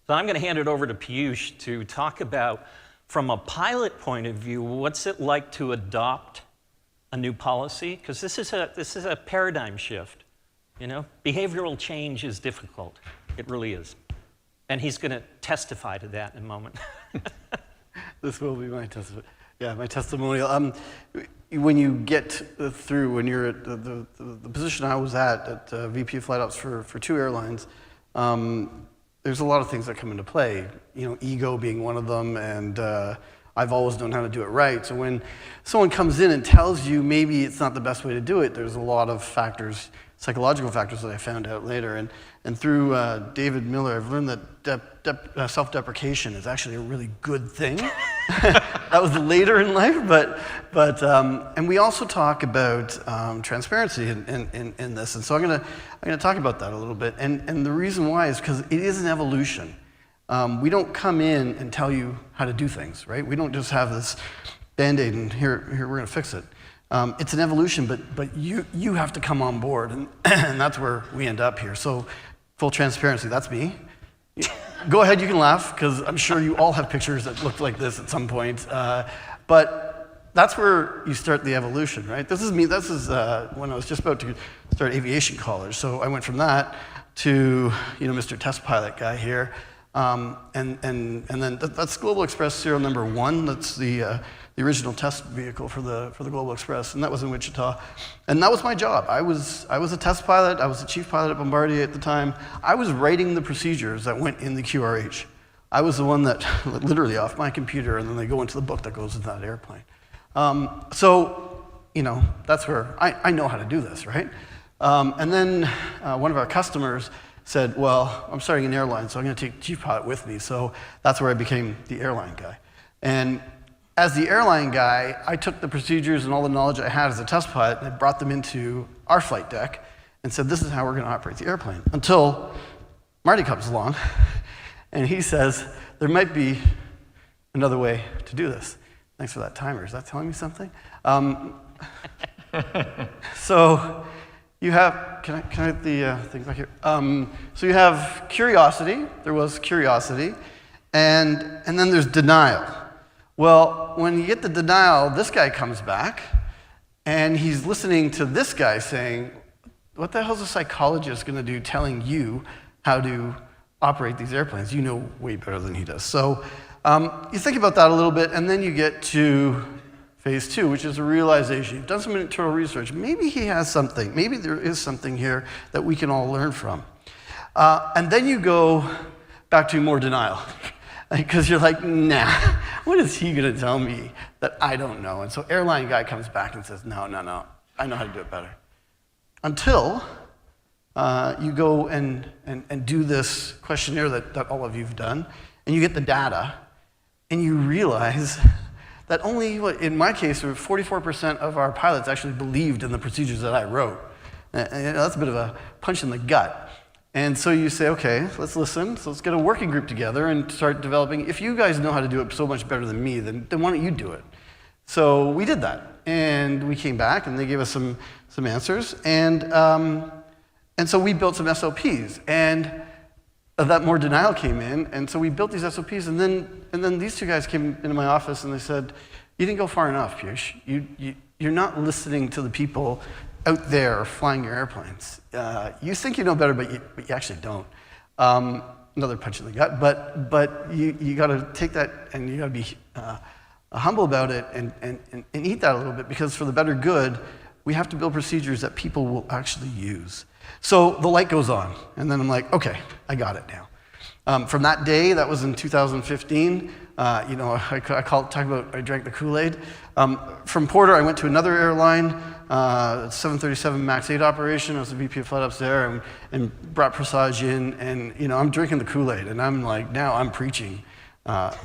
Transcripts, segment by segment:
So I'm going to hand it over to Piyush to talk about, from a pilot point of view, what's it like to adopt a new policy? Because this is a paradigm shift. You know, behavioral change is difficult. It really is. And he's going to testify to that in a moment. This will be my testimony. Yeah, my testimonial. When you get through, when you're at the position I was at VP of Flight Ops for 2 airlines, there's a lot of things that come into play. You know, ego being one of them, and I've always known how to do it right. So when someone comes in and tells you maybe it's not the best way to do it, there's a lot of factors, psychological factors that I found out later. And through David Miller, I've learned that self-deprecation is actually a really good thing. That was later in life, and we also talk about transparency in this, and so I'm gonna talk about that a little bit. And the reason why is because it is an evolution. We don't come in and tell you how to do things, right? We don't just have this Band-Aid and here we're gonna fix it. It's an evolution, but you have to come on board, and that's where we end up here. So, full transparency, that's me. Go ahead, you can laugh, because I'm sure you all have pictures that look like this at some point. But that's where you start the evolution, right? This is me. This is when I was just about to start aviation college. So I went from that to, you know, Mr. Test Pilot guy here, and then that's Global Express serial number 1. That's the original test vehicle for the Global Express, and that was in Wichita. And that was my job. I was a test pilot. I was the chief pilot at Bombardier at the time. I was writing the procedures that went in the QRH. I was the one that, literally off my computer, and then they go into the book that goes into that airplane. So, you know, that's where I know how to do this, right? And then one of our customers said, well, I'm starting an airline, so I'm gonna take chief pilot with me. So that's where I became the airline guy. And as the airline guy, I took the procedures and all the knowledge I had as a test pilot and I brought them into our flight deck and said, this is how we're going to operate the airplane. Until Marty comes along and he says, there might be another way to do this. Thanks for that timer. Is that telling me something? So you have, can I have the thing back here? So you have curiosity. There was curiosity. And then there's denial. Well, when you get the denial, this guy comes back, and he's listening to this guy saying, what the hell is a psychologist going to do telling you how to operate these airplanes? You know way better than he does. So you think about that a little bit, and then you get to phase 2, which is a realization. You've done some internal research. Maybe he has something. Maybe there is something here that we can all learn from. And then you go back to more denial. Because you're like, nah, what is he going to tell me that I don't know? And so airline guy comes back and says, no, I know how to do it better. Until you go and do this questionnaire that all of you have done, and you get the data, and you realize that only, in my case, 44% of our pilots actually believed in the procedures that I wrote. And that's a bit of a punch in the gut. And so you say, okay, let's listen. So let's get a working group together and start developing. If you guys know how to do it so much better than me, then why don't you do it? So we did that. And we came back, and they gave us some answers. And so we built some SOPs. And that more denial came in. And so we built these SOPs. And then these 2 guys came into my office, and they said, you didn't go far enough, Piyush. You're not listening to the people out there flying your airplanes. You think you know better, but you actually don't. Another punch in the gut, but you got to take that and you got to be humble about it and eat that a little bit, because for the better good, we have to build procedures that people will actually use. So the light goes on, and then I'm like, okay, I got it now. From that day, that was in 2015, you know, I drank the Kool-Aid. From Porter, I went to another airline, 737 MAX 8 operation. I was the VP of Flight Ops there, and brought Presage in, and you know, I'm drinking the Kool-Aid, and I'm like, now I'm preaching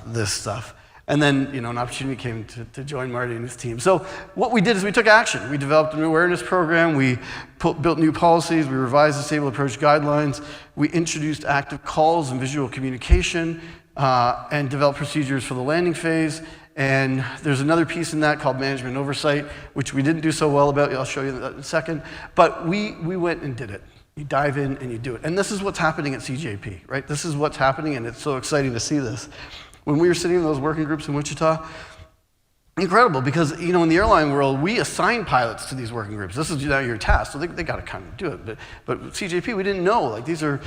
this stuff. And then, you know, an opportunity came to join Marty and his team. So what we did is we took action. We developed an awareness program. We built new policies. We revised the stable approach guidelines. We introduced active calls and visual communication, and developed procedures for the landing phase. And there's another piece in that called management oversight, which we didn't do so well about. I'll show you that in a second. But we went and did it. You dive in and you do it. And this is what's happening at CJP, right? This is what's happening, and it's so exciting to see this. When we were sitting in those working groups in Wichita, incredible, because in the airline world, we assign pilots to these working groups. This is now your task, so they got to kind of do it. But with CJP, we didn't know. Like, these are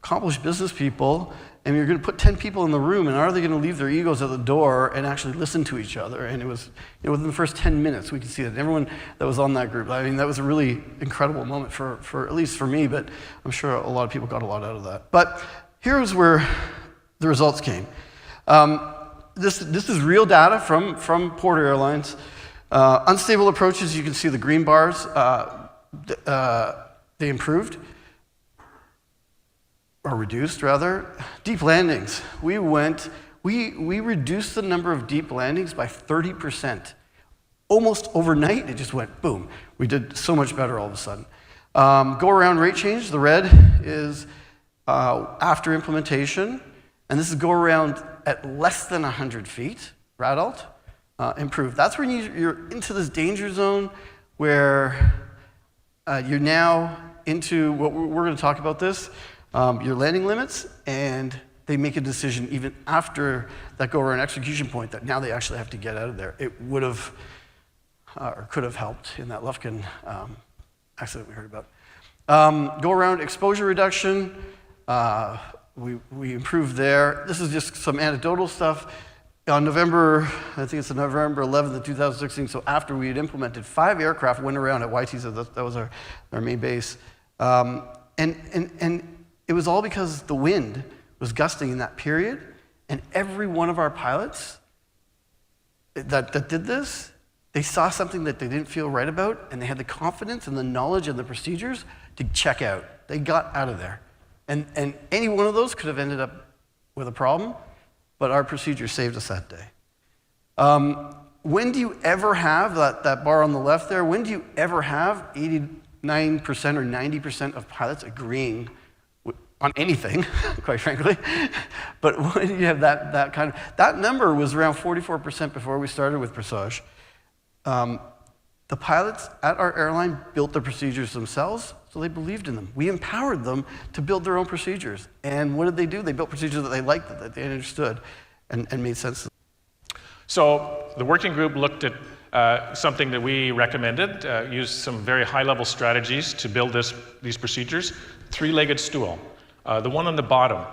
accomplished business people, and you're going to put 10 people in the room, and are they going to leave their egos at the door and actually listen to each other? And it was within the first 10 minutes, we could see that everyone that was on that group. I mean, that was a really incredible moment for at least for me, but I'm sure a lot of people got a lot out of that. But here's where the results came. This is real data from Porter Airlines. Unstable approaches, you can see the green bars, they improved, or reduced rather. Deep landings, we reduced the number of deep landings by 30%. Almost overnight, it just went boom. We did so much better all of a sudden. Go around rate change, the red is after implementation, and this is go around at less than 100 feet, RADALT, improved. That's when you're into this danger zone where you're now into what we're going to talk about this, your landing limits, and they make a decision even after that go around execution point that now they actually have to get out of there. It would have or could have helped in that Lufkin accident we heard about. Go around exposure reduction. We improved there. This is just some anecdotal stuff. On November 11th of 2016, so after we had implemented, 5 aircraft went around at YT, so that was our main base. And it was all because the wind was gusting in that period, and every one of our pilots that did this, they saw something that they didn't feel right about, and they had the confidence and the knowledge and the procedures to check out. They got out of there. And any one of those could have ended up with a problem, but our procedure saved us that day. When do you ever have, that bar on the left there, when do you ever have 89% or 90% of pilots agreeing on anything, quite frankly? But when you have that kind of, that number was around 44% before we started with Presage. The pilots at our airline built the procedures themselves, so they believed in them. We empowered them to build their own procedures. And what did they do? They built procedures that they liked, that they understood, and made sense to them. So the working group looked at something that we recommended, used some very high-level strategies to build these procedures. 3-legged stool. The one on the bottom,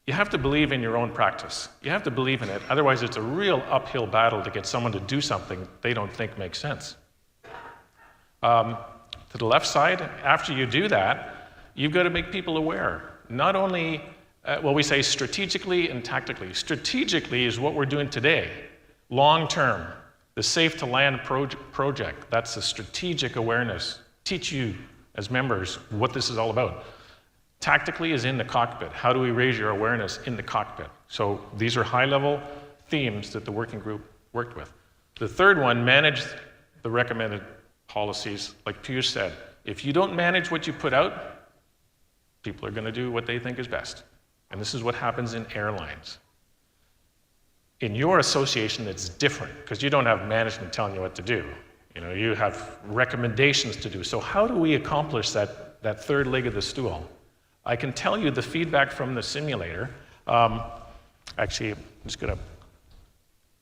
you have to believe in your own practice. You have to believe in it. Otherwise, it's a real uphill battle to get someone to do something they don't think makes sense. To the left side, after you do that, you've got to make people aware. Not only, we say strategically and tactically. Strategically is what we're doing today. Long term, the Safe to Land project, that's a strategic awareness. Teach you as members what this is all about. Tactically is in the cockpit. How do we raise your awareness in the cockpit? So these are high-level themes that the working group worked with. The third one, manage the recommended policies. Like Piyush said, if you don't manage what you put out, people are going to do what they think is best. And this is what happens in airlines. In your association, it's different because you don't have management telling you what to do. You have recommendations to do. So how do we accomplish that third leg of the stool? I can tell you the feedback from the simulator. Actually, I'm just going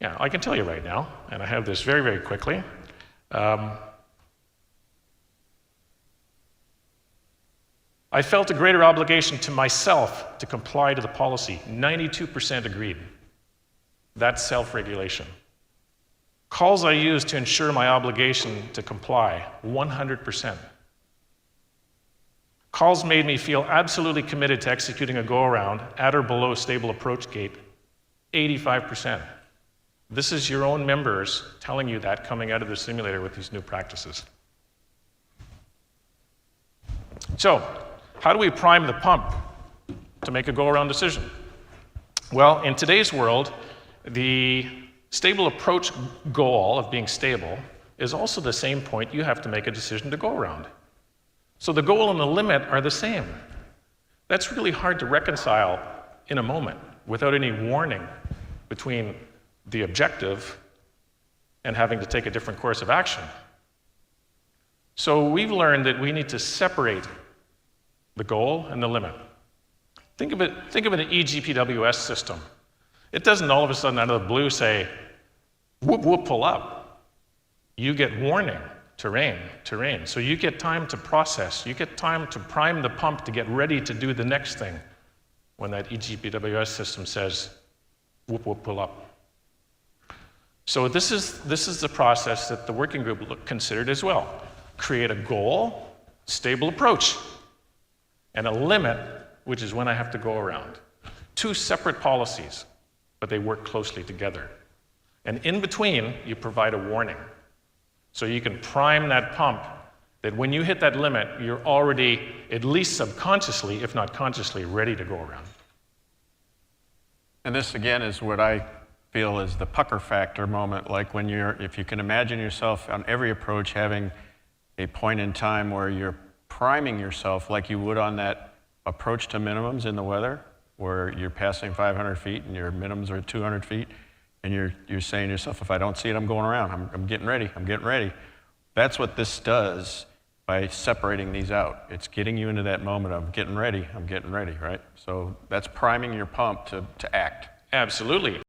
to, I can tell you right now, and I have this very, very quickly. I felt a greater obligation to myself to comply to the policy. 92% agreed. That's self-regulation. Calls I used to ensure my obligation to comply, 100%. Calls made me feel absolutely committed to executing a go-around at or below stable approach gate, 85%. This is your own members telling you that coming out of the simulator with these new practices. So, how do we prime the pump to make a go-around decision? Well, in today's world, the stable approach goal of being stable is also the same point you have to make a decision to go around. So the goal and the limit are the same. That's really hard to reconcile in a moment without any warning between the objective and having to take a different course of action. So we've learned that we need to separate the goal and the limit. Think of an EGPWS system. It doesn't all of a sudden out of the blue say, whoop, whoop, pull up. You get warning, terrain, terrain. So you get time to process. You get time to prime the pump to get ready to do the next thing when that EGPWS system says, whoop, whoop, pull up. So this is the process that the working group considered as well. Create a goal, stable approach, and a limit, which is when I have to go around. Two separate policies, but they work closely together. And in between, you provide a warning. So you can prime that pump that when you hit that limit, you're already, at least subconsciously, if not consciously, ready to go around. And this, again, is what I feel is the pucker factor moment, like when if you can imagine yourself on every approach having a point in time where you're priming yourself like you would on that approach to minimums in the weather, where you're passing 500 feet and your minimums are 200 feet, and you're saying to yourself, if I don't see it, I'm going around, I'm getting ready, I'm getting ready. That's what this does by separating these out. It's getting you into that moment of getting ready, right? So that's priming your pump to act. Absolutely.